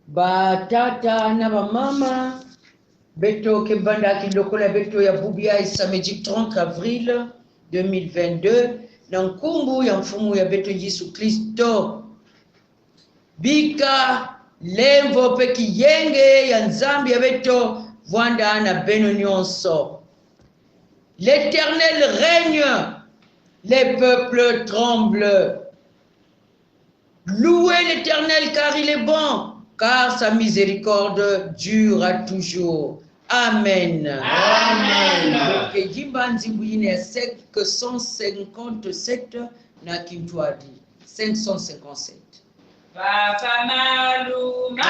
ba tata na ba mama beto kebanda kilokola beto ya bubia samedi 30 avril 2022 na nkumbu ya mfumu ya beto Yesu Kristo bika lemvo pe kiyenge ya nzambi ya beto vwanda na beno nyonso. L'Éternel règne, les peuples tremblent. Louez l'Éternel car il est bon, car sa miséricorde dure à toujours. Amen. Amen. Donc, jimba nzimbu yine 557 na Kintwadi 557. Papa Maluma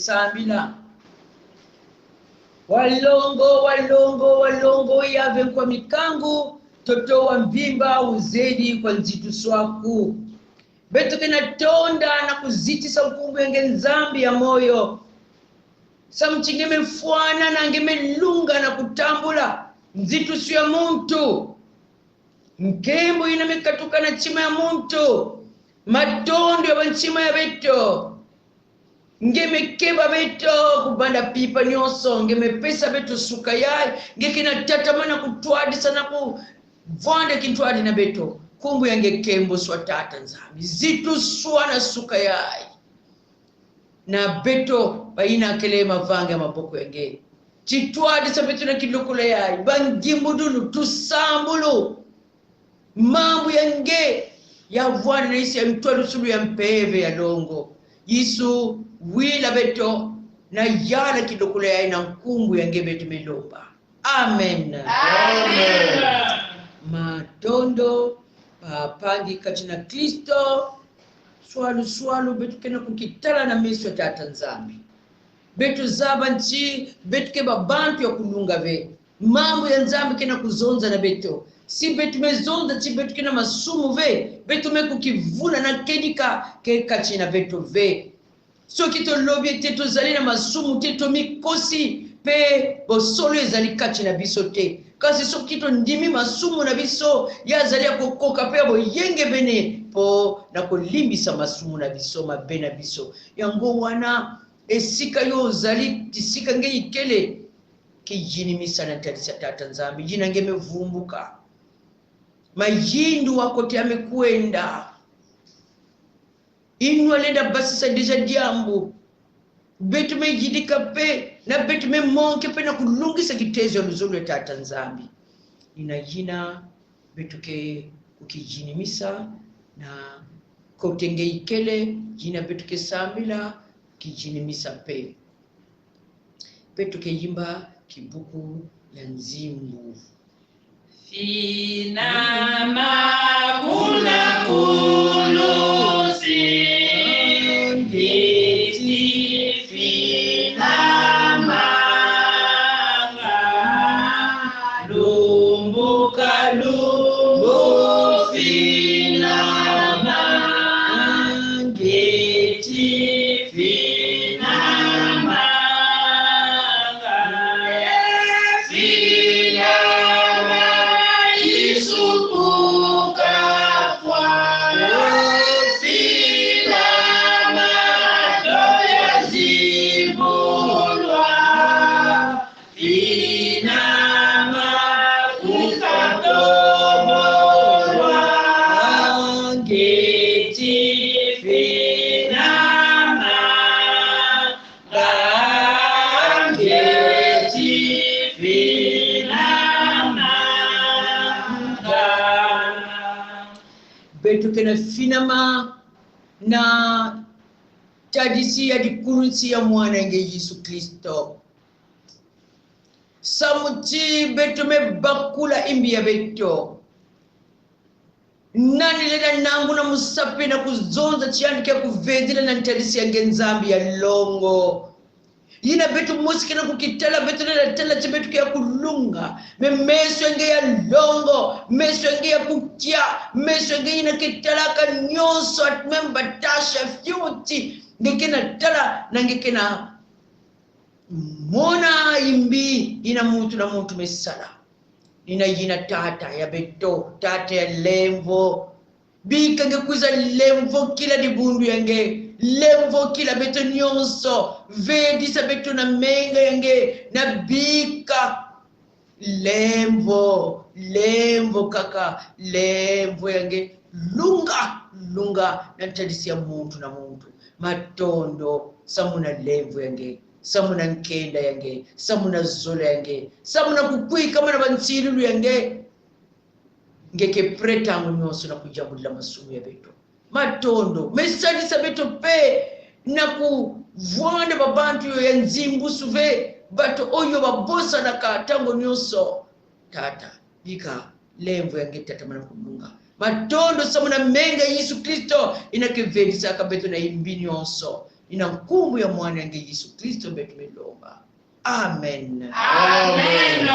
Sambila walongo yave kwa mikangu toto wa mbimba uzedi kwa nzitu swaku beto kena tonda na kuziti sa ukumbu yenge nzambi ya moyo sa mchingeme mfuana na ngeme lunga na kutambula nzitu su ya muntu mkembo ina mekatuka na chima ya muntu matondo ya banchima ya beto ngeme keba beto kubanda pipa nyonso ngeme pesa beto suka yai ngekina tatamana kutwadi sana ku vande kintwadi na beto kumbu yange kembo swa tata nzambi zitu swana suka yai na beto baina kele mavanga ya maboko yange chitwadi sa beto na kilukula yai bangimbudulu tusambulu mambu yange ya vwane na isi ya mtwadu sulu ya mpeve ya longo Yesu wila beto na yala kidokule ya ina nkumbu ya nge beto melomba. Amen. Amen. Matondo papangi katina Kristo swalu beto kena kukitala na meso tata nzambi beto zaba nchi beto keba bantu ya kulunga ve mambo ya nzambi kena kuzonza na beto si betu mezonda chi betu kena masumu ve betu meku kivuna na kedika keka china betu ve so kito lobye teto zali na masumu teto mikosi pe bosolo ezali kati na biso te kasi so kito ndimi masumu na biso ya zali ya kokoka pe boyenge bene po na kolimbisa masumu na biso mabe na biso yango wana esika yo zali tisika nge ikele kijinimisa na talisa tata nzambi jina ngeme vumbuka majindu wako tiame kuenda inwa lenda basi sa deja diambu betu me jidika pe na betu me monke pe na kulungisa kitezo luzulu ya tata nzambi ina jina betu ke ukijinimisa na kotenge ikele jina betu ke sambila kijinimisa pe betu ke yimba kibuku ya nzimbu Fina maguna kulu betu kena finama na tradisi ya dikurunsi ya mwana nge Yesu Kristo. Samuti betu me bakula imbi ya beto. Nani leda nangu na musapi na kuzonza chiani kia kuvedila na tradisi ya ngenzambi ya longo. Yina betu musiki na kukitala betu na tala chibetu kia kulunga. Me meso nge ya longo, meso nge ya kukia, meso nge yina kitala ka nyonso atmemba tasha fyuti. Ngekena tala na ngekena mona imbi ina mutu mesala. Ina yina tata ya beto, tata ya lemvo. Bika ngekuza lemvo kila dibundu yange. Lemvo kila beto nyonso. Vedi sa beto na menga yange. Na bika. Lemvo kaka. Lemvo yange. Lunga na tradisi ya muntu na muntu. Matondo samuna lemvo yange. Samuna nkenda yange, samuna zola yange, samuna kukui kama na bansilu yange. Ngeke preta nyonso na kujabula masumu ya beto. Matondo, mesadi sa beto pe na kuvwanda babantu yo ya nzimbu suve, bato oyo babosa na katango nyonso. Tata, bika, lemvo yange tata mana kulunga. Matondo samuna menga Yesu Kristo inakevedisa kabeto na imbi nyonso. Ina nkumbu ya mwana yange Yesu Kristo betu melomba. Amen. Amen.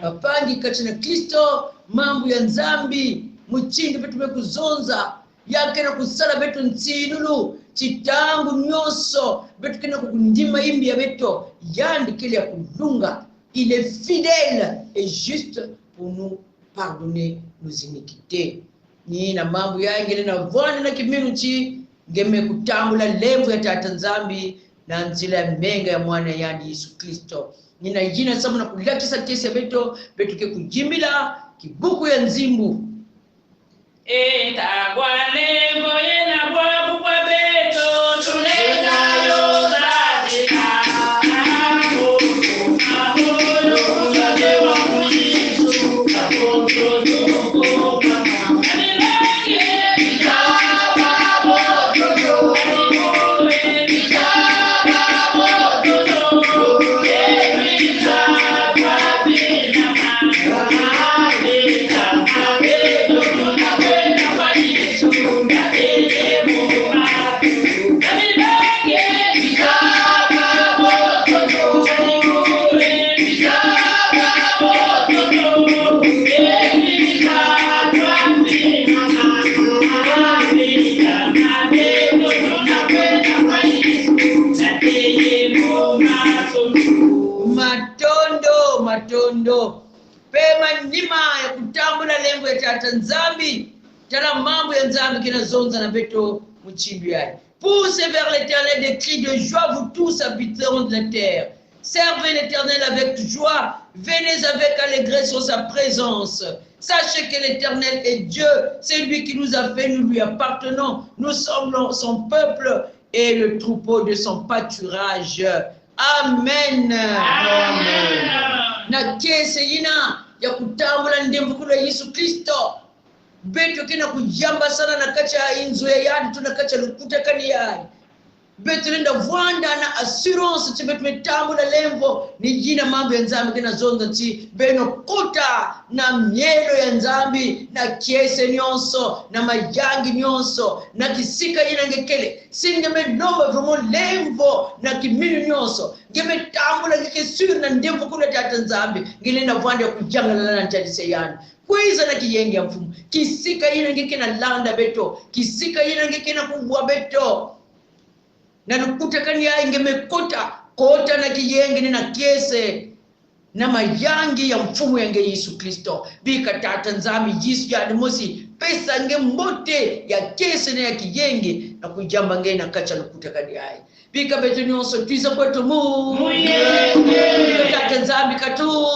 Apangi katina Kristo mambu ya nzambi muchindi betu mekuzonza yake na kusala betu ntinulu chitangu nyonso betu kena kukundima imbi ya betu yandi kile ya kulunga. Il est fidèle et juste pour nous pardonner nos iniquités. Nina mambu ya ingine na vwana na kiminuchi ngeme kutambula lemvu ya tata nzambi na nzila menga ya mwana yandi Yesu Kristo. Nina jina samu na kulakisa kesi ya beto ke kujimbila kibuku ya nzimbu. Eta kwa lemvo yena kwa kukwa beto tuleta yoza zika. Matondo pema nima ya kutambula lemvu ya tata nzambi tala mambo ya nzambi kina zonza na beto mchimbi yake. Poussez vers l'Éternel des cris de joie, vous tous habitants de la terre. Servez l'Éternel avec joie, venez avec allégresse sur sa présence. Sachez que l'Éternel est Dieu, c'est lui qui nous a fait, nous lui appartenons. Nous sommes son peuple et le troupeau de son pâturage. Amen. Amen. Na kese yina ya kutambula ndemvu kula Yesu Kristo. Beto kina kujamba sana na kacha inzo ya yadi tunakacha lukuta kani yadi. Beto linda vwanda na assurance chibetu metambula lemvo ni jina mambo ya nzambi kina zonga chi beno kuta na mielo ya nzambi na kiese nyonso na majangi nyonso na kisika yina ngekele singe melomba vimo lemvo na kiminu nyonso ngeme tambula ngekesuri na ndemvo kula tata nzambi ngilina vwanda ya kujanga na ntadise yani kwiza na kiyengi ya mfumu kisika yina ngekena landa beto kisika yina ngekena kubwa beto na nukuta kani ya ingemekota kota na kiyengi na kiese na mayangi ya mfumu yange Yesu Kristo bika tata nzambi Yesu ya adimosi pesa nge mbote ya kiese na ya kiyengi na kujamba nge na kacha nukuta kani ya bika beto nyonso tuiza kwetu bika tata nzambi katu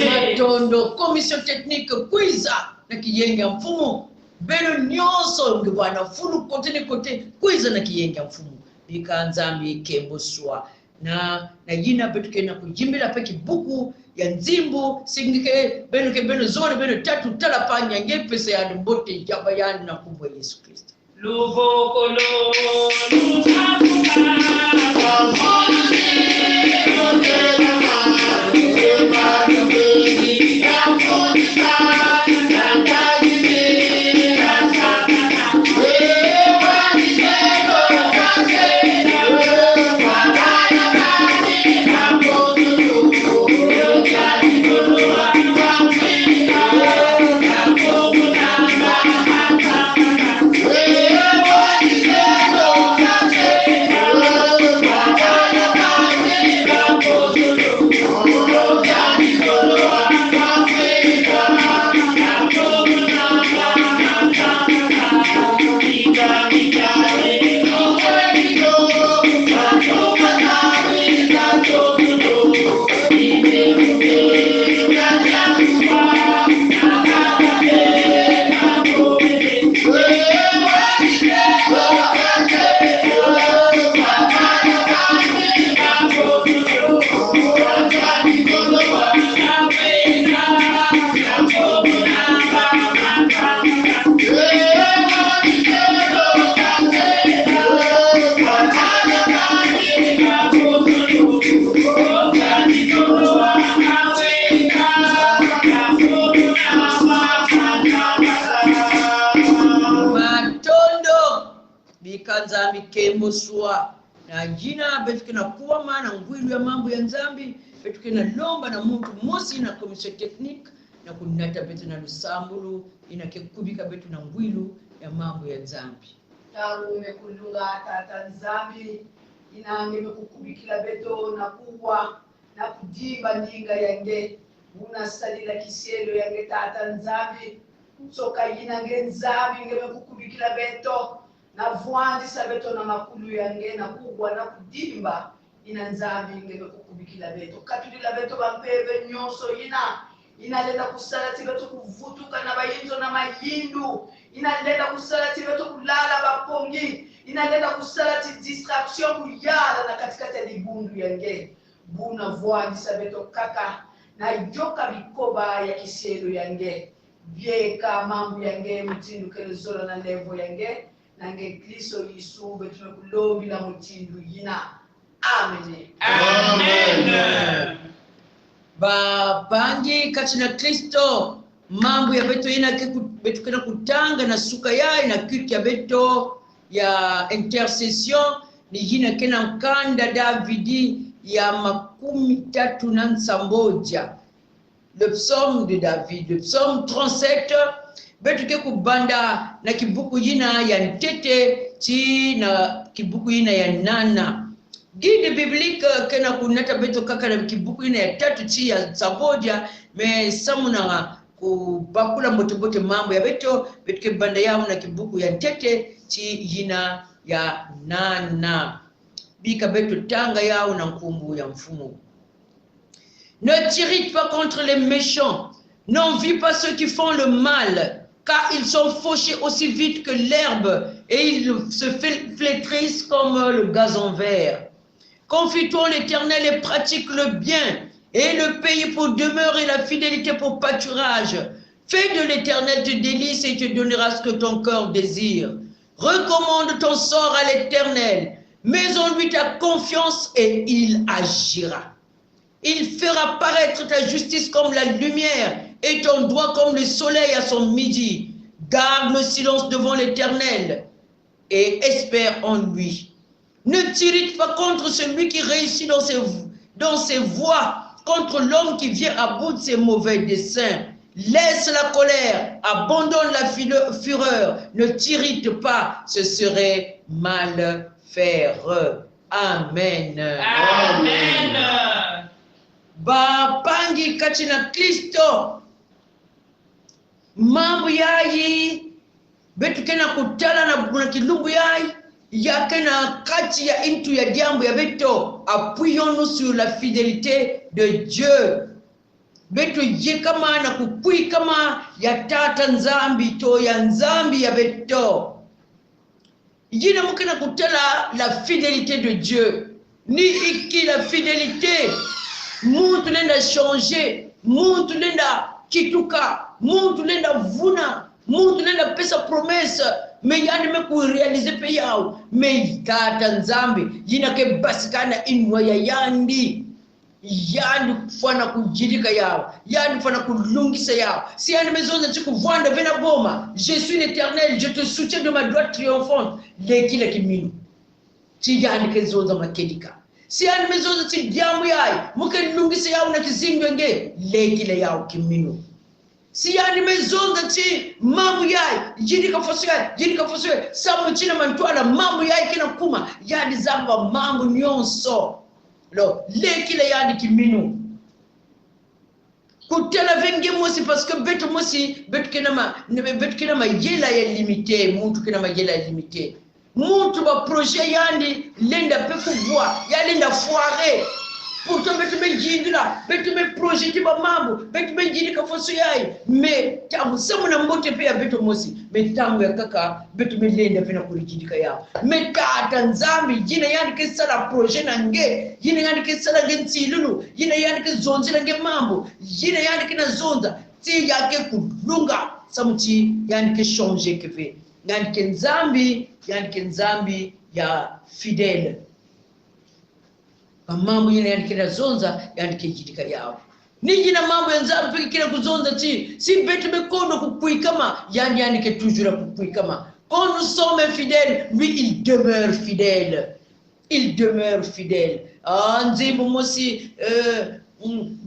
matondo komisio teknike kwiza na kiyengi ya mfumu beno nyonso ngibana fulu kote kwiza na kiyengi ya mfumu bika nzambi kemboswa na jina betu kena kujimbila peki buku ya nzimbu singike beno ke beno zone beno tatu talapanya ngepese ya mbote jaba yani na kubwa Yesu Kristo Luboko lo bikanza mikembo swa na jina betukina kuwa maana ngwilu ya mambo ya nzambi betukina lomba na muntu mosi na commission technique na kunata betu na lusambulu inakekubika betu na ngwilu ya mambo ya nzambi taru mekulunga tata nzambi inange mekukubikila beto na kubwa na kudimba ndinga yange una salila kisielo yange tata nzambi soka inange nzambi nge mekukubikila beto na vuandisa beto na makulu yange na kubwa na kudimba ina nzambi nge mekukubikila beto katulila beto bampebe nyoso inaleta kusala tibeto kuvutuka na bayinzo na mayindu inaleta kusala tibeto kulala bapongi inaleta kusala ti distraction kuyala na katikati ya libundu yange buna vuandisa beto kaka na yoka bikoba ya kisielo yange bieka mambo yange mutindu kelezola na levo yange nange Kristo Yesu betume kulobi la mutindu yina amen Amen. Ba pangi katina Kristo mambo ya beto ina betu kena kutanga na suka ya na kitu ya beto ya intercession ni jina kena nkanda Davidi ya 37 le psaume de David, le psaume 37 betu ke kubanda na kibuku yina ya ntete chi na kibuku yina ya nana guide biblique kena kunata beto kaka na kibuku yina ya 3 chi ya saboja me samuna kubakula mbote mambo ya beto ke banda yao na kibuku ya ntete chi yina ya nana bika beto tanga yao na nkumbu ya mfumu. Ne t'irrite pas contre les méchants, n'envie pas ceux qui font le mal, car ils sont fauchés aussi vite que l'herbe et ils se flétrissent comme le gazon vert. Confie-toi en l'Éternel et pratique le bien, et le pays pour demeure et la fidélité pour pâturage. Fais de l'Éternel tes délices et il te donnera ce que ton cœur désire. Recommande ton sort à l'Éternel, mets en lui ta confiance et il agira. Il fera paraître ta justice comme la lumière et ton droit comme le soleil à son midi. Garde le silence devant l'Éternel et espère en lui. Ne t'irrite pas contre celui qui réussit dans ses voies, contre l'homme qui vient à bout de ses mauvais desseins. Laisse la colère, abandonne la fureur, ne t'irrite pas, ce serait mal faire. Amen. Amen. Ba pangi katina Kristo mambo yayi betu kena kutala na kilumbu yayi ya kena kati ya intu ya diambo ya beto. Appuyons-nous sur la fidélité de Dieu betu je kama na kukui kama ya tata nzambi to ya nzambi ya beto yina mukena kutala la fidélité de Dieu ni iki la fidélité muntu lenda changer, muntu lenda kituka, muntu lenda vuna, muntu lenda pesa promesse, me yandi me ku realize pe yao, me kata nzambi yina ke basikana inwa ya yandi kufana kujirika yao, yandi kufana kulungisa yao. Si yandi mezonza chikuvwanda vena boma, je suis l'Éternel, je te soutiens de ma droite triomphante, lekile kiminu si yandi kezonza makedika. Si yandi mezonza chidiamu yai muke lungisa yao na kizingo nge lekile yao kiminu. Si yandi mezonza chi mambo yai jirika foswe samu china mantuala mambo yai kina kuma yandi zamba mambo nyonso lo lekile yandi kiminu kutela venge mosi parce que betu mosi betu kina ma yela ya limité muntu kina ma yela ya limité muntu ba projet yandi lenda pe kuvwa ya lenda foire pourtant betu me jindira betu me projet ba mambo betu me jindika foso yai me tamu samu na mbote pe ya betu mosi me tamu ya kaka betu me lenda pe na kurijindika yao me tata nzambi jina yandi ke sala projet na nge jina yandi ke sala gentilulu jina yandi ke zonzila nge mambo jina yandi ke na zonza ti yake kulunga samuchi yandi ke changer ke fe yandi ke nzambi ya fidèle mambo yene yandi kina zonza yandi kijidika yao ni jina mambo ya nzambi peke kina kuzonza ti si betu mekono kukuikama yandi ke toujours kukuikama quand nous sommes fidèles lui il demeure fidèle nzimbo mosi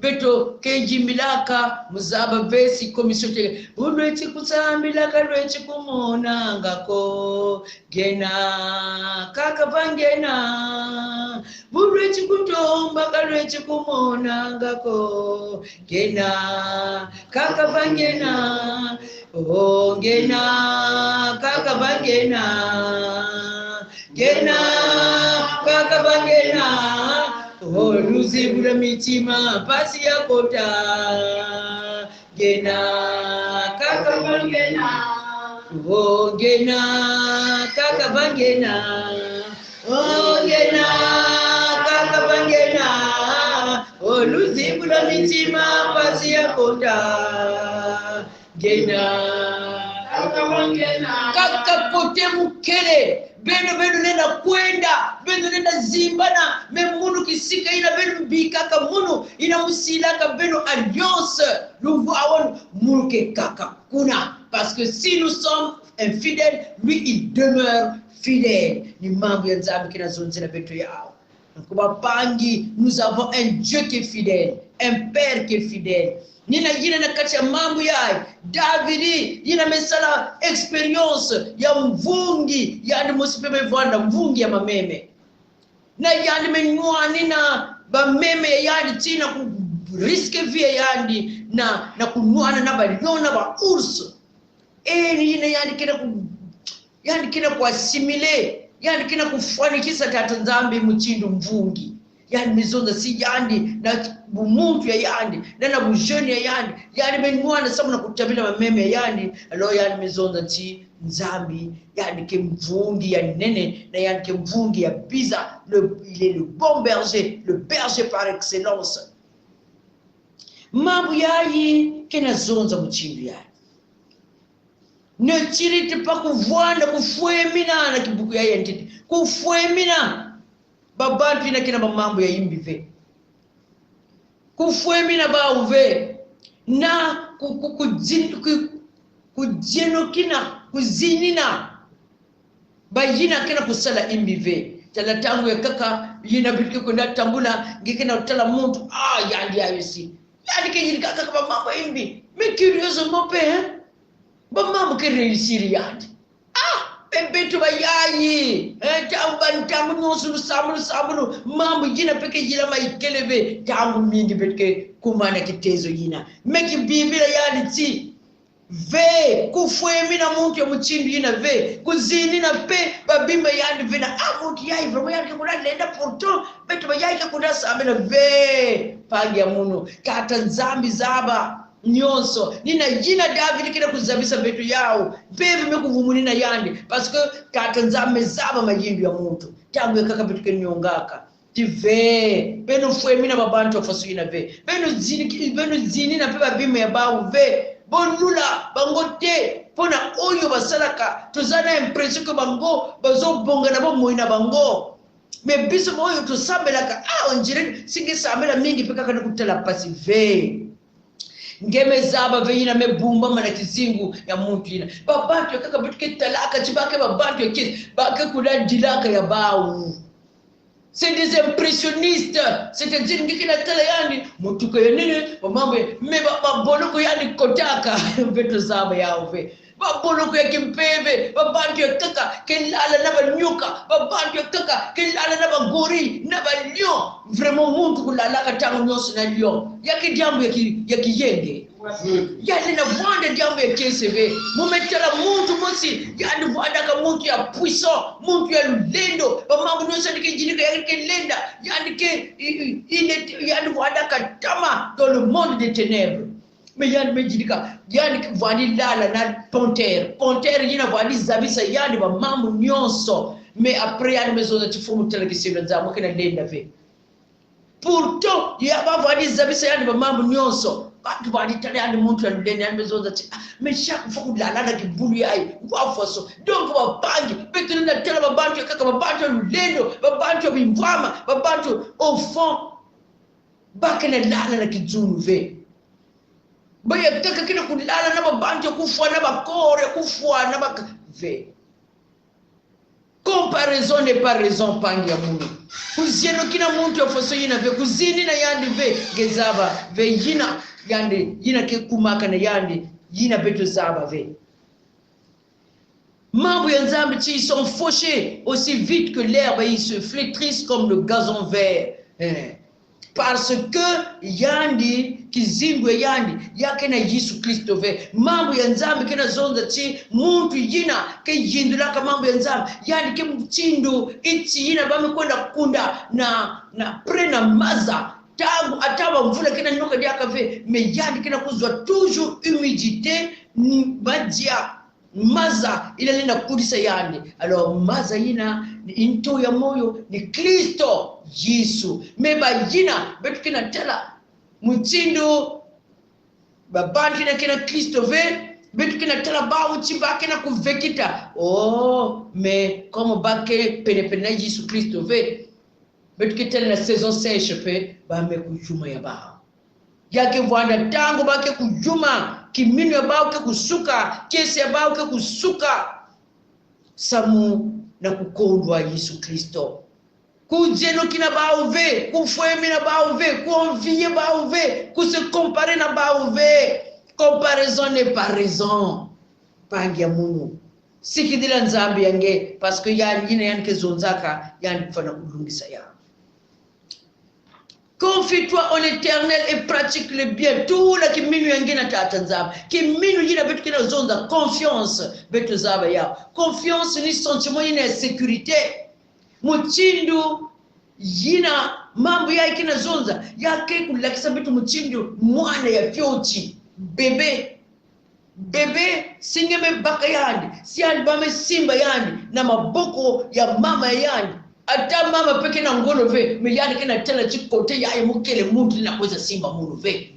beto keji milaka muzaba vesi komisio tege ulweti kusambilaka lweti kumona ngako gena kaka vangena ulweti kutomba kalweti kumona ngako gena kaka vangena gena kaka vangena gena kaka vangena luzibula mitima pasi ya kota gena kaka vangena gena kaka vangena gena kaka vangena luzibula mitima pasi ya kota gena kaka vangena kaka kote mukele beno nenda kwenda beno nenda zimbana memunu kisika ina beno bikaka munu ina musilaka beno alliance nous avons mulke kaka kuna parce que si nous sommes infidèles lui il demeure fidèle ni mambo ya nzambi kina zonzela beto yao kuba pangi nous avons un Dieu qui est fidèle un père qui est fidèle nina yina na kati ya mambo yai Davidi yina mesala experience ya mvungi yani musipeme vanda mvungi ya mameme na yani menyuani na bameme yani tina ku riske via yani na kunuana na baliona ba urso yina yani kina ku assimile yani kina kufanikisa tata nzambi mchindu mvungi yani mizonza si yani na bumuntu ya yani na bujeni ya yani menyuana sababu na kutabila mameme yani alo yani mizonza ti nzambi yani ke mvungi ya nene na yani ke mvungi ya biza il est le bon berger le berger par excellence mambo yayi kena zonza mchindu yani ne tirite pa kuvwanda kufuemina na kibuku ya yentiti kufuemina babantu ina kina mambo ya imbive kufuemina ba uve na kuzinina bayina kina kusala imbive tala tangu ya kaka yina bitike kwenda tambula ngikina utala muntu yandi ayisi yandi kejiri kaka ba mambo imbi me curieusement pe ba mambo ke réussir yandi betu bayayi tambu nyosulu samulu mambo jina peke jila maikeleve tambu mingi betke kumana kitezo yina meki biblia yani ti ve kufuemina muntu ya mchindu yina ve kuzini na pe babimba yani ve na muntu yayi vremo yani kuna lenda porto betu bayayi kuna samela ve pangi ya munu kata nzambi zaba nyonso nina jina David kina kuzabisa betu yao bebe mekuvumulina yandi parce que kata nzambe zaba majindu ya muntu tangu kaka betu kenyongaka tive beno fue mina babantu afasuyina ve beno zini na pe babime ya bawu ve bonula bangote pona oyo basalaka tozana impression que bango bazobonga na bomoina bango me biso moyo tosambelaka onjire singesambela mingi peka kana kutela pasi ve ngeme zaba veina mebumba mana kizingu ya muntu ina babantu yakaka bitke talaka chibake babantu yakis bake kula dilaka ya bawu. C'est des impressionnistes, c'est-à-dire ngikina tala yani mutuko yenene mambe me baboloko yani kotaka veto zaba yao ve baboloko yakimpeve babantu yakaka kelala na banyuka babantu yakaka kelala na bagori na banyo vraiment muntu kulalaka tango nyonso na lyo yakijambo yakiyenge yale na vanda jambo ya KCV mumetela muntu mosi yani vanda ka muntu ya puissant muntu ya lendo bamambo nyonso ndikijilika yakelenda yani ke ile yani vanda ka tama dans le monde des ténèbres mais yani mejilika yani vandi lala na ponter yina vandi zabisa yani bamambo nyonso mais après yani mezoza tifumu tela kisibla nzamu kana lenda ve pourtant ya bavandi zabisa yani bamambo nyonso bantu balitale yani muntu ya luleni yani mezoza mais chaque fois que la kibulu yayi wafoso donc babangi betule na tela babantu kaka babantu ya lulendo babantu ya bimvama babantu au fond bakene lala na kizunu ve baya kaka kina kulala na babantu kufwa na bakore kufwa na bak ve comparaison n'est pas raison pangi ya mungu kuzieno kina muntu ya foso yina ve kuzini na yandi ve gezaba ve yina yandi yina ke kumaka na yandi yina beto zaba ve mambo ya nzambe chi sont fauchés aussi vite que l'herbe ils se flétrissent comme le gazon vert parce que yandi kizingwe yandi yake na Yesu Kristo ve mambo ya nzambe kena zonza chi muntu yina ke yindula ka mambo ya nzambe yandi ke mtindo iti yina bamekwenda kunda na prena maza tangu ataba mvula kena nyoka diaka ve me yandi kena kuzwa toujours humidité badia maza ila nenda kudisa yandi alors maza yina ni into ya moyo ni Kristo Yesu meba yina betu kena tela mutindo babantu kena Kristo ve betu kena tela bawu chiba kena kuvekita mais comme bake pene Yesu Kristo ve betu kitela na saison sèche pe ba me kujuma ya bao yake vanda tangu bake kujuma kimino ya bao ke kusuka kesi ya bao ke kusuka samu na kukondwa Yesu Kristo kujeno kina bao ve kufwemi na bao ve kuenvier bao ve kuse comparer na bao ve comparaison n'est pas raison pangi ya mungu sikidila nzambi yange parce que yani yina yani kezonzaka yani kufana kulungisa ya. Confie-toi en l'Éternel et pratique le bien. Tout la kiminu yangena tata nzaba. Kiminu yina betu kina zonda confiance betu zaba ya. Confiance ni sentiment yina sécurité. Muchindu yina mambo ya kina zonza yake kulakisa betu muchindu mwana ya fyochi bebe singeme baka yandi siandi bame simba yandi na maboko ya mama yandi ata mama peke na ngolo ve me yandi kena tela chikote ya mukele muntu na kweza simba mulu ve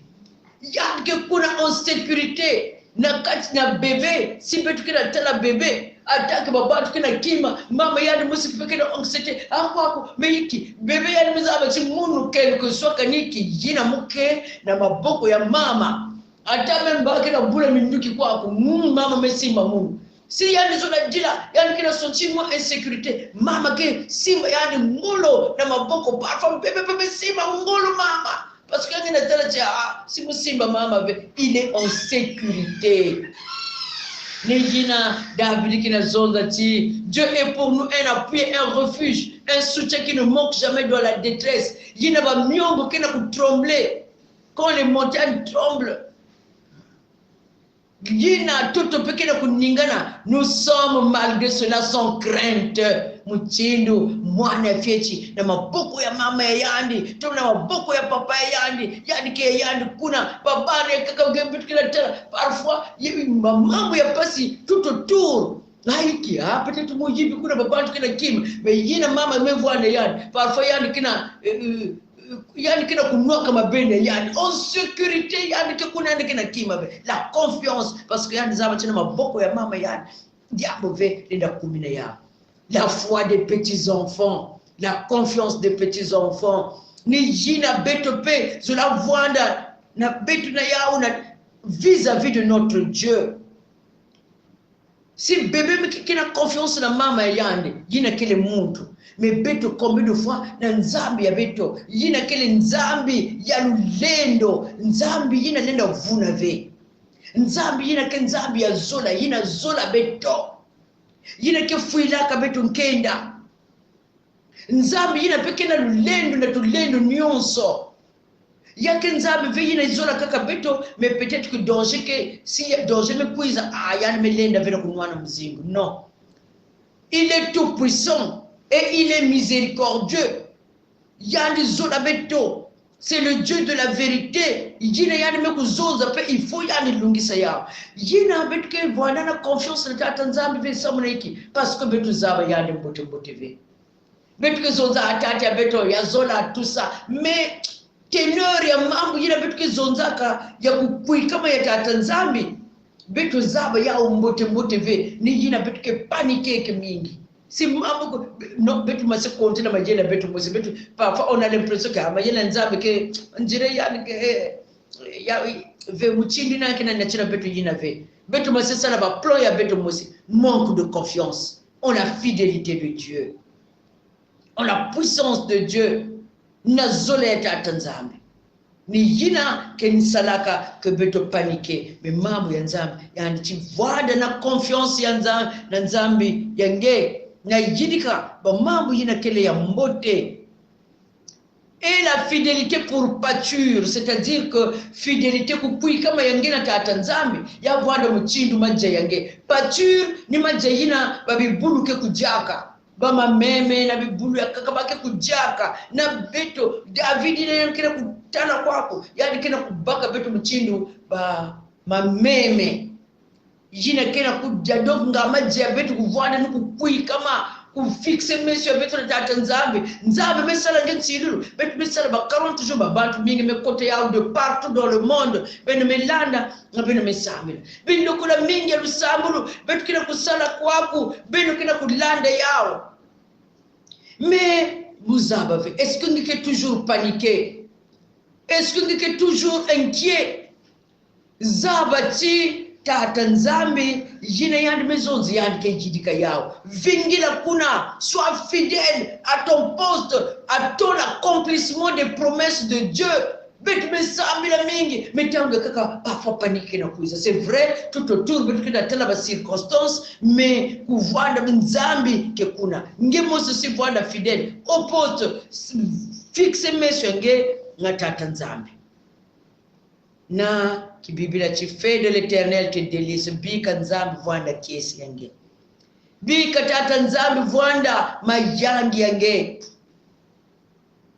yandi kuna en sécurité na kati na bebe si betu kena tela bebe atake babatu kena kima mama yandi musiki peke na anxiété ako meiki bebe yandi mzaba chimunu quelque soit kaniki yina muke na maboko ya mama ata memba kena bula minduki kwako mama mesimba mungu si yani zola jila yani kina sentiment insécurité mama ke simba yani ngolo na maboko parfois bebe simba ngolo mama parce que yani natala cha si simba mama il est en sécurité. Nejina David kina zonda ti Dieu est pour nous un appui, un refuge, un soutien qui ne manque jamais dans la détresse. Yina ba myongo kina ku trembler quand les montagnes tremblent. Nous sommes malgré cela sans crainte. Muchindu mwana fyechi na maboko ya mama ya yandi tuna maboko ya papa ya yandi ke yandi kuna babane kaka ngebitu kila tena parfois mambo ya pasi tout autour Laiki peut-être moi jibi kuna babantu kina kim mais yina mama mevoana yani parfois yani kina kunua kama bene yani en sécurité yani kuna kina kima la confiance parce que yani zaba tena maboko ya mama yani diabo ve nenda kumina ya la foi des petits enfants, la confiance des petits enfants ni jina beto pe zola voanda na betu na yao na vis-à-vis de notre Dieu. Si bébé qui a confiance dans maman yande, yina kile muntu. Mais beto combien de fois na nzambi ya beto, yina kile nzambi ya lulendo, nzambi yina lenda vunave. Nzambi yina ke nzambi ya zola, yina zola beto. Yina ke fuilaka beto nkenda. Nzambi yina peke na lulendo na tulendo nyonso. Yake nzambi ve yina izola kaka beto, mais peut-être que danger que si danger me kuiza yani me lenda vena kunwana mzingu. Non. Il est tout puissant et il est miséricordieux. Yani zola beto. C'est le Dieu de la vérité. Yina yani me kuzoza pe il faut yani lungisa yao. Yina beto ke voana na confiance na tata nzambi ve samuna iki parce que beto zaba yani mbote ve. Beto ke zoza atati ya beto ya zola tout ça mais teneur ya mambo yina betu ke zonzaka ya kukui kama ya tata nzambi betu zaba ya mbote ve ni yina betu ke panike ke mingi si mambo no betu mase konte na majela betu mose betu parfois on a l'impression que majela nzambi ke njire yani ke ya ve muchindi na kina nachina betu yina ve betu mase sala ba plan ya betu mose manque de confiance. On a fidélité de Dieu, on a puissance de Dieu. Na zole tata nzambi ni yina ken salaka ke beto panike me mambo ya nzambi yani chivada na confiance ya nzambi na nzambi yange na yidika ba mambo yina kele ya mbote. Et la fidélité pour pâture, c'est-à-dire que fidélité kukui kama yange na tata nzambi ya vwada mchindu maja yange pâture ni maja yina babibulu ke kujaka bama meme na bibulu ya kakabake kujaka na beto David na kina kutana kwako yani kina kubaka beto mchindu ba mameme jina kina kujadok ngamaje ya beto kuvwana nukukui kama kufixe mesio beto na tata nzambi mesala ngentsilu beto mesala ba 40 jours ba bantu mingi mekote yao de partout dans le monde beno melanda na beno mesamila beno kula mingi ya lusambulu beto kina kusala kwako beno kina kulanda yao. Mais vous avez, est-ce que vous êtes toujours paniqué? Est-ce que vous êtes toujours inquiet? Zabati tata nzambi jina yandi mezonzi yandi kejidika yao. Vingila kuna, sois fidèle à ton poste, à ton accomplissement des promesses de Dieu. Bet me samila mingi metanga kaka parfois panique na kuiza. C'est vrai tout autour bet kina tela ba circonstances mais kuvanda nzambi ke kuna ngemo se vanda fidèle au poste fixe mesho nge ngatata nzambi na kibibila chifait de l'Éternel te délice bika nzambi vanda kiesi yange bika tata nzambi vanda mayangi yange.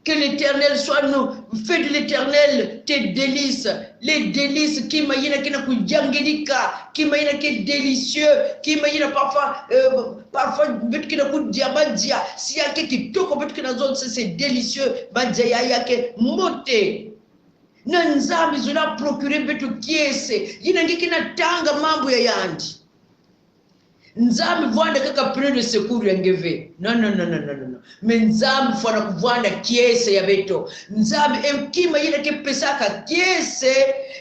Que l'Éternel soit nous, fais de l'Éternel tes délices, les délices qui m'ayina kina kujangelika, qui m'ayina qui est délicieux, qui m'ayina parfois bet kina kudiabadia, si yake kitoko bet kina zone c'est délicieux, badja yake mote. Na nzambi zula procurer betu kiese, yina ngikina tanga mambo ya yandi. Nzambi vwanda kaka pneu de secours yangeve. Non. Mais nzambi fwana kuvwanda kiese ya beto. Nzambi kima yina ke pesaka kiese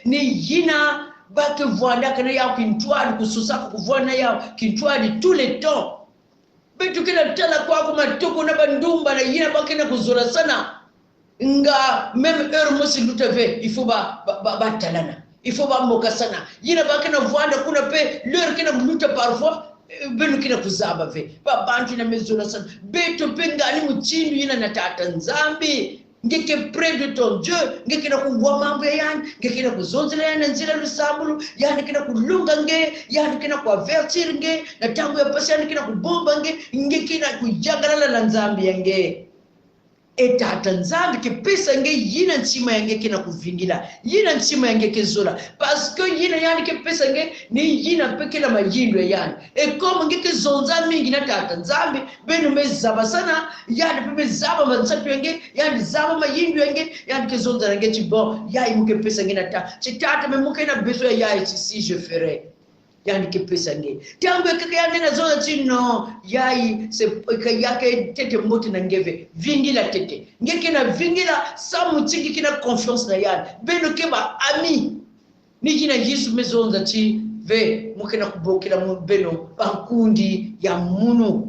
ni yina bake vwanda kana yao kintwali kususaka kuvwana yao kintwali tous les temps. Beto kina tala kwa kumatoko na bandumba na yina bake na kuzora sana. Nga même heure mosi lutave il faut ba talana. Il faut ba moka sana. Yina bake na vwanda kuna pe l'heure kina luta parfois beno kina kuzaba ve babantu na mezona sana beto pengani mchindu yina na tata nzambi ngeke près de ton Dieu ngeke na kuwa mambo ya yani ngeke na kuzonzela yana nzira lusambulu yani kina kulunga nge yani kina kuavertir nge na tangu ya pasi yani kina kubomba nge ngeke na kujagala na nzambi yange. etata nzambi ke pesa nge yina nchima yange kina kuvingila yina nchima yange kezola parce que yina yani ke pesa nge ni yina pekela mayindwe yani comme nge ke zonza mingi na tata nzambi beno mezaba sana yani pe mezaba mansatu yange yani zaba mayindwe yange yani ke zonza yange chibon yayi muke pesa nge na ta chitata me muke na beso yayi si je ferai yani ke pesa nge tangu kaka yani na zola chino yayi se yake tete moti na ngeve vingila tete ngeke na vingila samu chiki kina confiance na yani beno keba ami ni jina Yesu mezonza chi ve mukena kubokela mu beno bankundi ya munu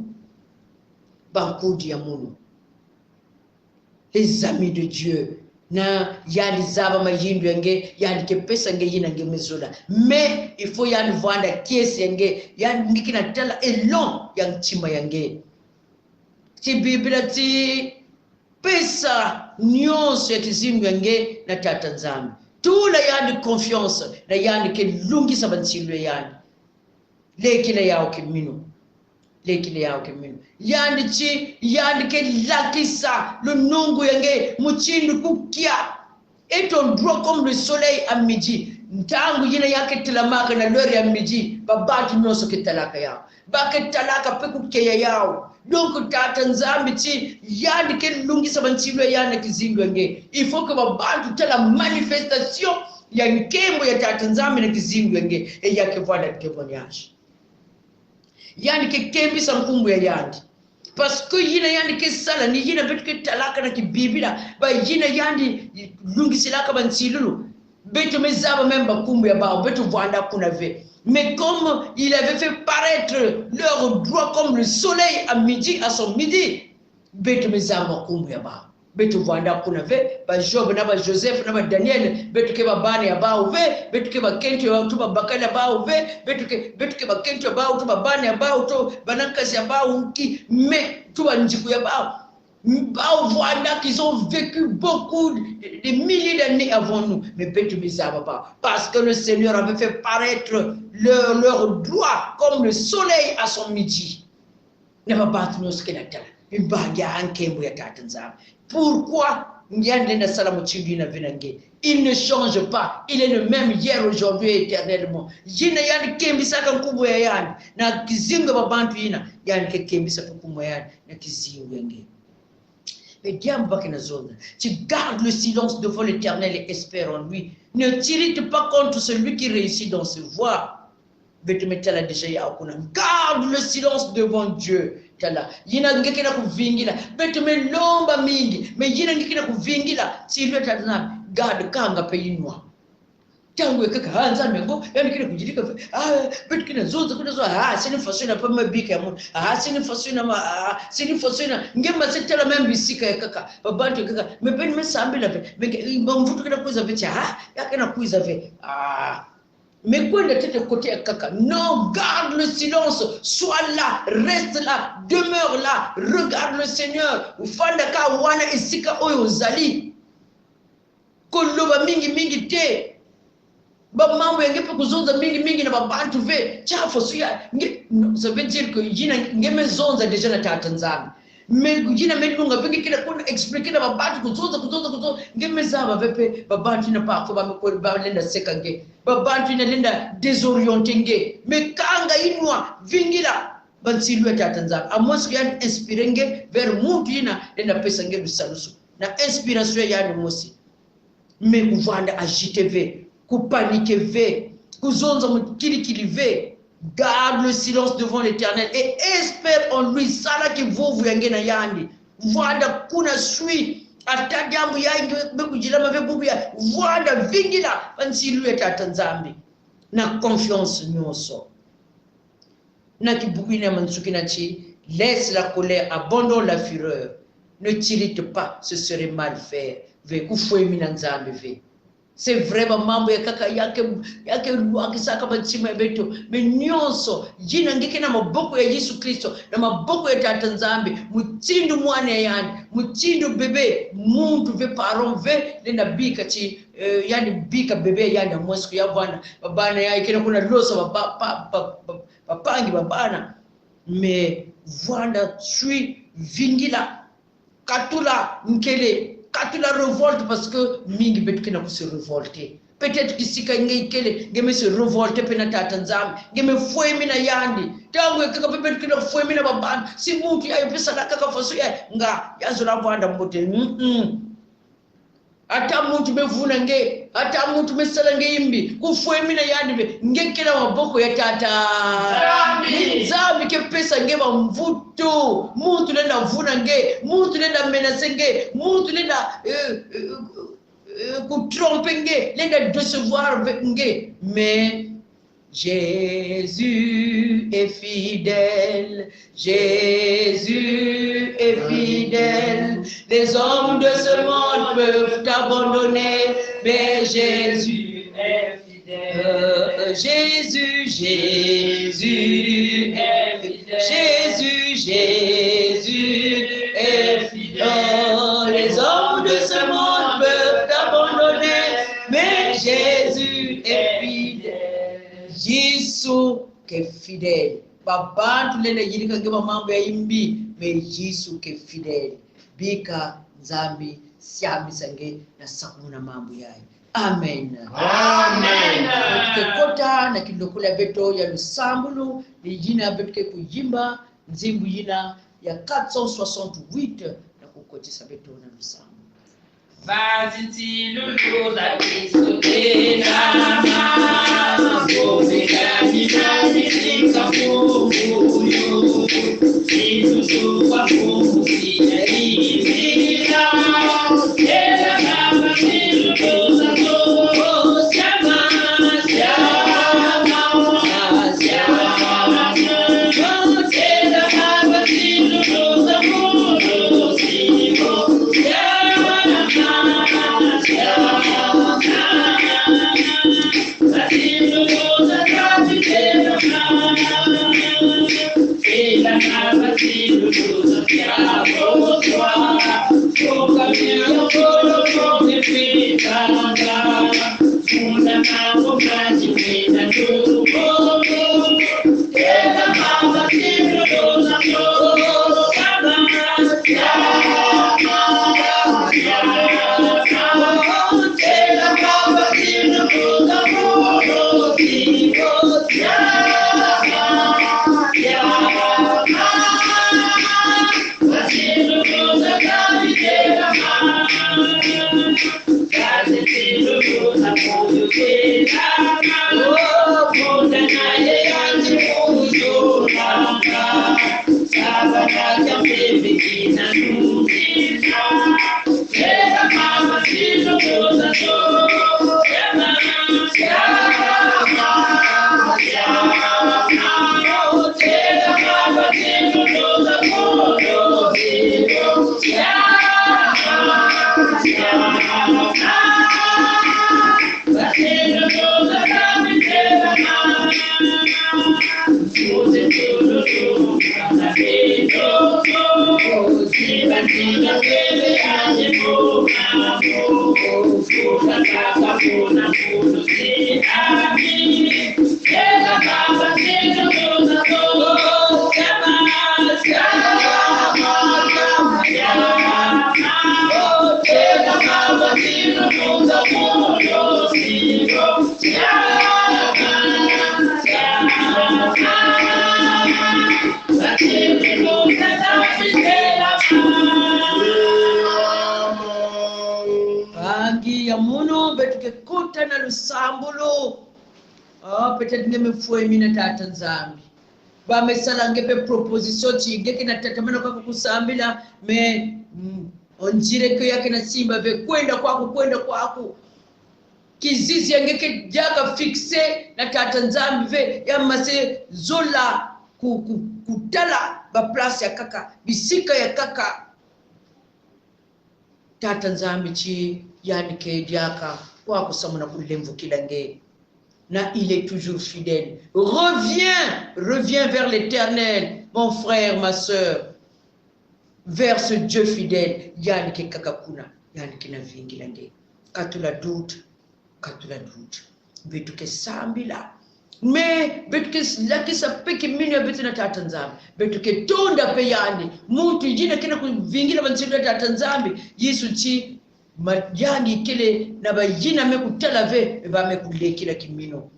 les amis de Dieu na yani zaba mayindu yange yani ke pesa nge yina nge mezola mais il faut yani vanda kiesi yange yani ngikina tala elon yang chima yange ti biblia ti pesa nyonso ya kizimu yange na tata nzambi tula yani confiance na yani ke lungisa banchilwe yani lekile yao kimino yani chi yani ke lakisa le nungu yange muchindu kukia eton droit comme le soleil à midi ntangu yina yake tilamaka na lori ya midi babatu noso kitalaka yao baketalaka pekukeya yao donc tata nzambi chi yani ke lungisa banchilwe yani kizindu yange il faut que babatu tala manifestation ya nkembo ya tata nzambi na kizindu yange e yake voila témoignage yani ke kembisa nkumbu ya yandi parce que yina yandi ke sala ni yina betu ke talaka na kibibila ba yina yandi lungisilaka bansilulu betu mezaba memba kumbu ya bao betu vanda kuna ve mais comme il avait fait paraître leur droit comme le soleil à midi à son midi betu mezaba kumbu ya bao betu vanda kuna ve ba Job na ba Joseph na ba Daniel betu ke babane ya bao ve betu ke ba kenti ya tu ba bakala bao ve betu ke ba kenti ya bao tu babane ya bao tu banankasi ya bao ki mais tu ba njiku ya bao vanda qu'ils ont vécu beaucoup de milliers d'années avant nous mais betu bizaba bao parce que le Seigneur avait fait paraître leur droit comme le soleil à son midi ne va pas nous ce qu'il a tala imbaga ankembo ya tata nzambi. Pourquoi il ne change pas, il est le même hier, aujourd'hui et éternellement. Jina yani kembisaka nkubu ya yani na kizinga babantu ina yani ke kembisaka nkubu ya yani na kizinga ngenge. Mais diamba bakina zona, tu gardes le silence devant l'Éternel et espère en lui. Ne t'irrite pas contre celui qui réussit dans ses voies. Garde le silence devant Dieu. Yina ngekena kuvingila betu melomba mingi me yina ngekena kuvingila silwe tazana garde kanga peyinwa tangu kaka hanza mengo yani kile kujilika betu kina zoza kuna zo sini fasina pa mabika yamu sini fasina ngema setela membisika ya kaka babantu kaka mepeni mesambila pe mvutu kina kuiza vecha yakena kuiza ve mais quoi le côté kaka non, garde le silence, sois là, reste là, demeure là, regarde le Seigneur. Ufandaka wana isika oyo zali koloba mingi te ba mambo yange pe kuzonza mingi na babantu ve chafu suya ça veut dire que yina ngeme zonza déjà na tata nzambi mais yina melunga vingi kila kuna expliquer na babantu kuzonza ngeme zaba vepe babantu na pa ko ba ko ba lenda sekange babantu ina lenda désorienté nge mais kanga inwa vingila bansilwe tata nzambi amos yan inspirer nge vers muntu ina lenda pesa nge bisalusu na inspiration ya mosi mais kuvanda agiter ve kupaniquer ve kuzonza mukirikiri ve. Garde le silence devant l'Éternel et espère en lui. Sala ki vovu yange na yandi vanda kuna sui atadambu yange bekujilama ve bubu ya vanda vingila bansilwe tata nzambi na confiance nyonso na kibuku ina mansuki na chi laisse la colère, abandonne la fureur, ne t'irrite pas, ce serait mal faire. C'est vraiment mambo ya kaka yake akisaka bachima beto menyonso jina ngike na maboko ya Yesu Kristo na maboko ya tata nzambi mutindu mwane yani mutindu bebe muntu ve paron ve lena bika chi yani bika bebe yani mosku ya bwana babana ya ikina kuna loso papangi babana me vanda sui vingila katula nkele katula révolte parce que mingi betu kina se révolter peut-être kisika ngai kele ngeme se révolter pena tata nzambi ngeme foi mina yandi tangu kaka betu kina foi mina babana si mutu ya pesa kaka faso ya nga yazola bwanda mbote ata muntu bevuna nge ata muntu mesala nge imbi kufue mina yani nge kila maboko ya tata nzambi ke pesa nge mvuto muntu lenda vuna nge muntu lenda menase nge muntu lenda kutrompe nge lenda décevoir nge mais Jésus est fidèle, Jésus est fidèle. Les hommes de ce monde peuvent t'abandonner, mais Jésus est fidèle. Jésus, Jésus est fidèle. Jésus, Jésus est fidèle. Les hommes de ce monde peuvent t'abandonner, mais Jésus est fidèle. Jésus est fidèle. Baba tulenda yirika ngema mambo ya imbi me Yesu ke fidèle. Bika nzambi siami sange na sakuna mambo yayo. Amen. Amen. Tukekota na kindokula beto ya lusambulu ni jina beto ke kujimba nzimbu jina ya 468 na kukotisa beto na lusambulu. Vasiti luluza Kristo tena Omegani nani tika funguyo Yesu kwa fungu kia imina Tena kama luluza Kristo Shama, shama, shama Tena kama luluza Kristo Peut-être même foi mina tata nzambi ba mesala ngepe proposition chingeke na tatamana kwa kusambila me onjire ko yake na simba ve kwenda kwako kizizi ngeke jaga fixe na tata nzambi ve ya mase zola kutala ba place ya kaka bisika ya kaka tata nzambi chi yani ke diaka kwa kusamuna kulemvu kilange. Na, il est toujours fidèle. Reviens vers l'Éternel, mon frère, ma soeur, vers ce Dieu fidèle. Yani ke kakakuna, yani ke na vingilande. Katula doute, betu ke sambila, me betuke lakisa peke mini ya betu na tata nzambi betuke tonda pe yani muntu jina kena kuvingila bansiru ya tata nzambi Yesu chi majani kile na bayina mekutala ve ba mekulekila kimino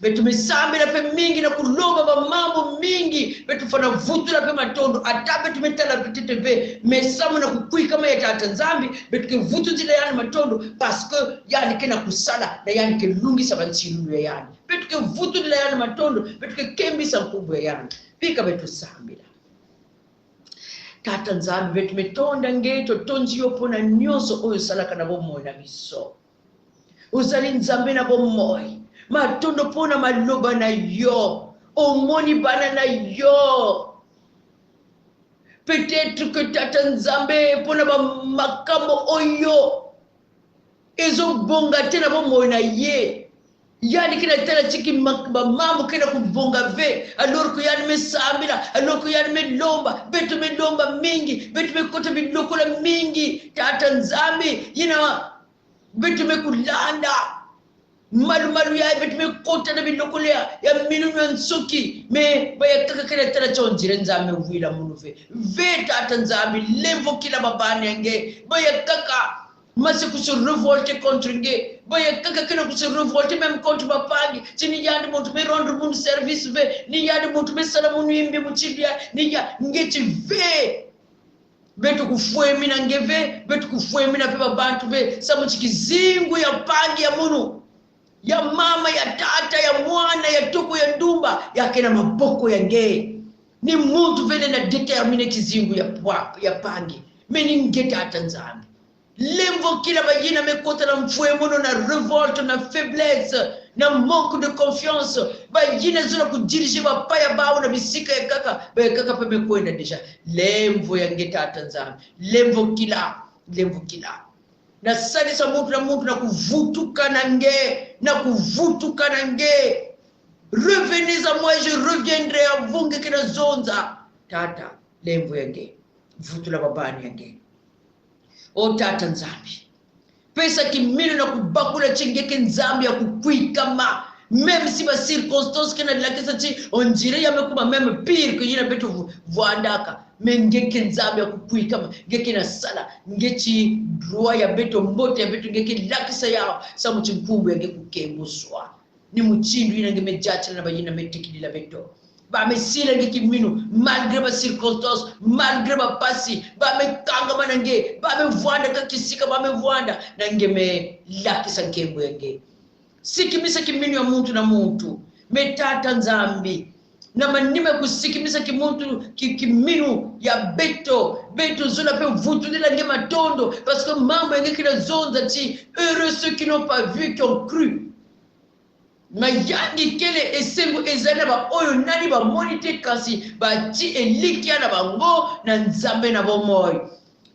betu mesambila pe mingi na kulomba ba mambo mingi betu fana vutula pe matondo ata betu metala petete ve mesamu na kukui kama ya tata nzambi betu ke vutu zile yani matondo parce que yani kena kusala na yani ke lungi sabansiru ya yani betu ke vutu zile yani matondo betu ke kembi sa mkubwa yani pika betu sambila tata nzambi betu metonda ngeto tonzi yopona nyoso oyo salaka na bomoy na biso uzali nzambe na bomoy matondo pona maloba na yo omoni bana na yo peut-être que tata nzambe pona ba makambo oyo ezo bonga tena bomoy na ye yani kina tela chiki mambo kina kubonga ve alors que yani mesambila alors que yani melomba betu melomba mingi betu mekota bilokola mingi tata nzambe yina betu mekulanda malu ya betu mekota na bilokola ya minunu ya nsuki me baya kaka kina tela chonjire nzambe wila munuve ve tata nzambe levo kila babani yange baya kaka masi ku se révolter contre nge boye kaka kena ku se révolter même contre bapangi tini yandi muntu me rendre mon service ve ni yandi muntu me sala munu imbi muchidia ni ya ngeti ve betu kufue mina ngeve betu kufue mina pe babantu ve samu chikizingu ya pangi ya munu ya mama ya tata ya mwana ya toko ya ndumba ya kena maboko ya nge ni muntu vele na determine kizingu ya pangi meni ngeta hata nzambi lemvo kila bayina mekota na mfuemono na revolte na faiblesse na manque de confiance bayina zona kudirige bapaya bao na bisika ya kaka pe mekwenda deja lemvo ya ngeta hata nzambi lemvo kila na salisa muntu na kuvutuka na nge revenez à moi je reviendrai à vous ngekena zonza tata lemvo ya nge vutula babani ya nge o tata nzambi pesa kimino na kubakula chingeke nzambi ya kukwikama même si ba circonstance kena lakisa chi onjire ya mekuma même pire que yina betu voandaka mengeke nzambi ya kukwikama ngeke na sala ngechi droit ya beto mbote ya betu ngeke lakisa yao samu chimkumbu ya ngeke kukembuswa ni muchindu yina ngemejacha na bayina metikidila beto ba mesila ngeki minu malgré ba circonstance malgré ba pasi ba mekanga manange ba mevwanda kakisika ba mevwanda na ngeme lakisa nkembo yange sikimisa kiminu ya muntu na muntu metata nzambi na manime kusikimisa kimuntu kiminu ya beto zona pe vutu nila nge matondo parce que mambo yange kina zonza ti heureux ceux qui n'ont pas vu qui ont cru na yangi kele esengo ezana ba oyo nani ba monite kasi ba ti elikia na bango na nzambe na bomoy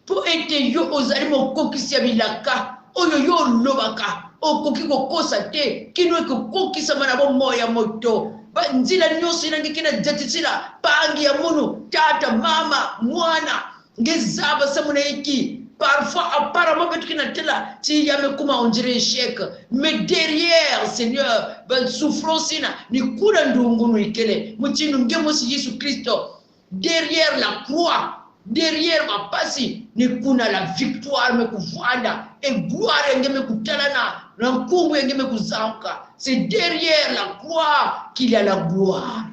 po ete yo ozali mokokisi ya bilaka oyo yo lobaka okoki kokosa te kino ekokokisa mana bomoy ya moto ba nzila nyonso inangi kina jatisila pangi ya munu tata mama mwana ngezaba samuna iki parfois apparemment betu kina tela ti ya mekuma onjire échec mais derrière Seigneur ben souffrance ina ni kuna ndungunu ikele muchinu ngemosi Yesu Kristo derrière la croix derrière mapasi ni kuna la victoire mekuvanda et gloire ngeme kutalana na nkungu ngeme kuzanka c'est derrière la croix qu'il y a la gloire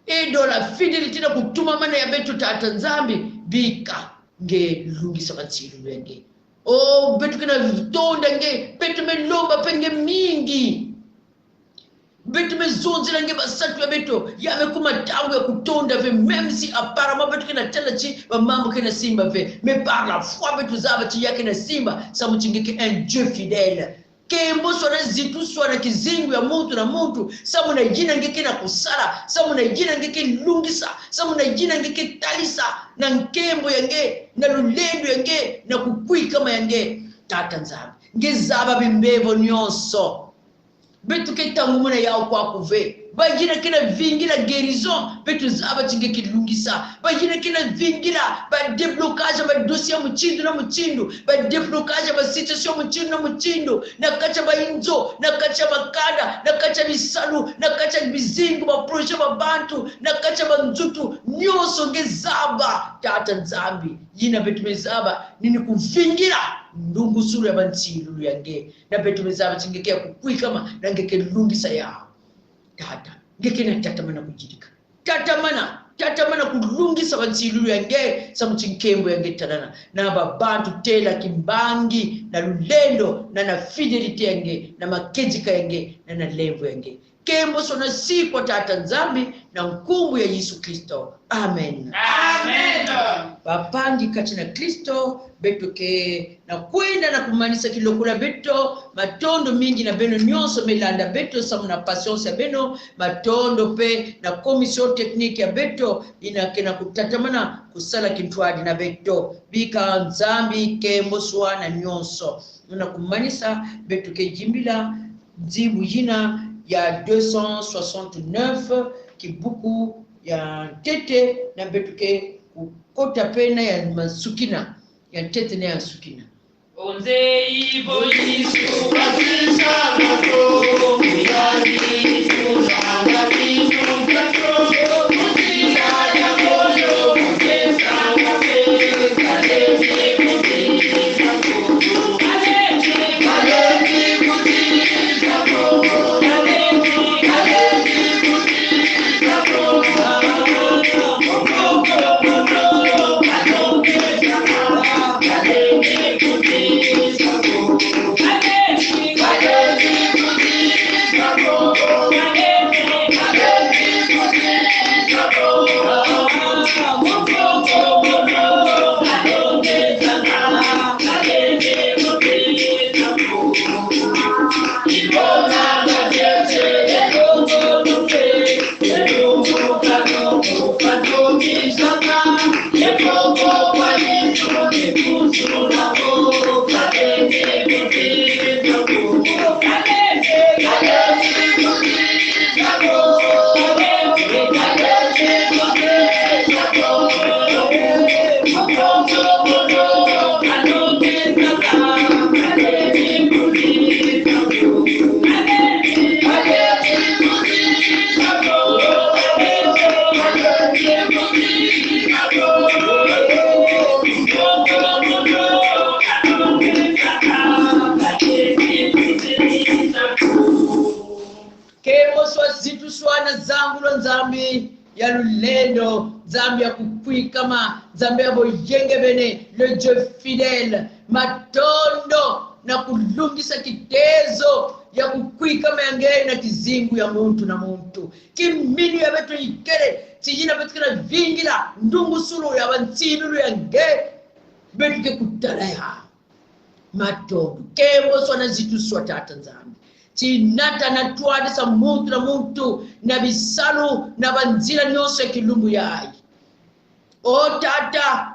et dans la fidélité na kutuma mana ya betu tata nzambi bika nge lungisa katsilu lwenge o betu kina tonda nge betu melomba penge mingi betu mezonzila nge basatu ya betu ya mekuma tangu ya kutonda ve même si apparemment betu kina tela chi ba mambo kina simba ve mais par la foi betu zaba chi ya kina simba samu chingeke un Dieu fidèle kembo sona zitu sona kizingu ya muntu na muntu samu na jina ngeke na kusala samu na jina ngeke lungisa samu na jina ngeke talisa na nkembo yange na lulendo yange na kukui kama yange tata nzambi ngezaba bimbevo nyonso betu ketangu muna yao kwa kuve bajina kina vingira guérison betu zaba tinge kilungisa bajina kina vingira ba déblocage ba dossier muchindu na muchindu ba déblocage ba situation muchindu na muchindu na kacha ba inzo na kacha bakada na kacha bisalu na kacha bizingu ba projet ba bantu na kacha ba nzutu nyoso ngezaba tata nzambi yina betu mezaba nini kuvingira ndungu suru ya bantsilu yange na betu mezaba chingekea kukui kama nangeke lungisa yao tata ngeke na tata mana kujidika tata mana kulungisa bantsilu yange samuchinkembo yange tanana na babantu tela kimbangi na lulendo na fidelity yange na makejika yange na levo yange kembo sona si kwa tata nzambi na nkumbu ya Yesu Kristo. Amen. Amen. Bapangi katina Kristo beto ke na kwenda na kumanisa kilokula beto matondo mingi na beno nyonso melanda beto samu na patience ya beno matondo pe na commission technique ya beto inakena kutatamana kusala kintwadi na beto bika nzambi kembo swana nyonso na kumanisa beto ke jimbila nzibu yina ya 269 kibuku ya tete na betuke kukota pena ya masukina ya tete na ya sukina Onze ibo Yesu kabisa nato miyani tunanga tungato mutila ya moyo mutesa ngape kalete kutisa kutu kalete kutisa kutu nzambi ya lulendo nzambi ya kukwikama nzambi ya boyenge bene le Dieu fidèle matondo na kulungisa kitezo ya kukwikama yange na kizingu ya muntu na muntu kiminu ya betu ikere tijina betu kina vingira ndungu suru ya bantsilu yange betu ke kutala ya matondo kembo sona zitu swa tata nzambi tinata na tuade sa muntu na bisalu na banzila nyose kilumbu yai o tata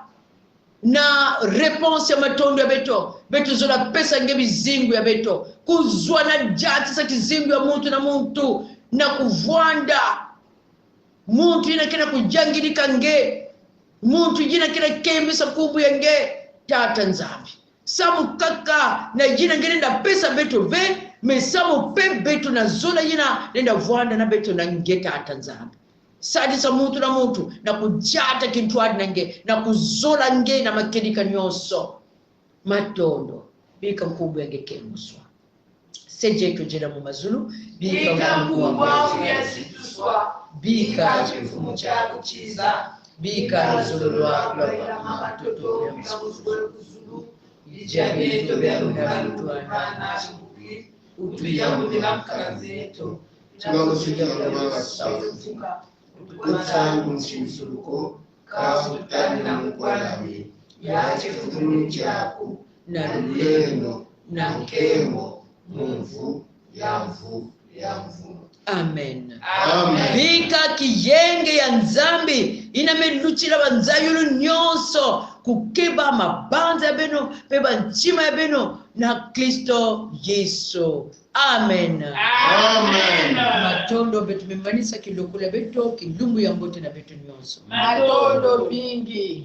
na réponse ya matondo ya beto zola pesa nge bizingu ya beto kuzwa na jati sa kizingu ya muntu na muntu na kuvwanda muntu ina kina kujangilika nge muntu jina kina kembi sa kumbu ya nge tata nzambi samu kaka na jina ngene nda pesa beto ve mesamu pe beto na zola jina nenda vwanda na beto na ngeta tata nzambi sadi sa muntu na muntu na kujata kintwadi na nge na kuzola nge na makedika nyoso matondo bika mkubwa yange kemuswa seje tojera mu mazulu bika mkubwa uyasituswa bika chifumu chako chiza bika zololwa ila mamatoto ya muzulu kuzulu ijabeto bya na shibuki utuyamu bila mkazeto tunakusudia kwa sautuka kutangu mshimsuko kasutani na mkwalami yache futunu chako na luleno na nkemo mvu ya mvu Amen. Amen. Bika kiyenge ya nzambi inameluchila banzayulu nyonso kukeba mabanza beno peba nchima beno na Kristo Yesu. Amen. Amen. Matondo betu memanisa kilokula beto kilumbu ya mbote na betu nyonso. Matondo bingi.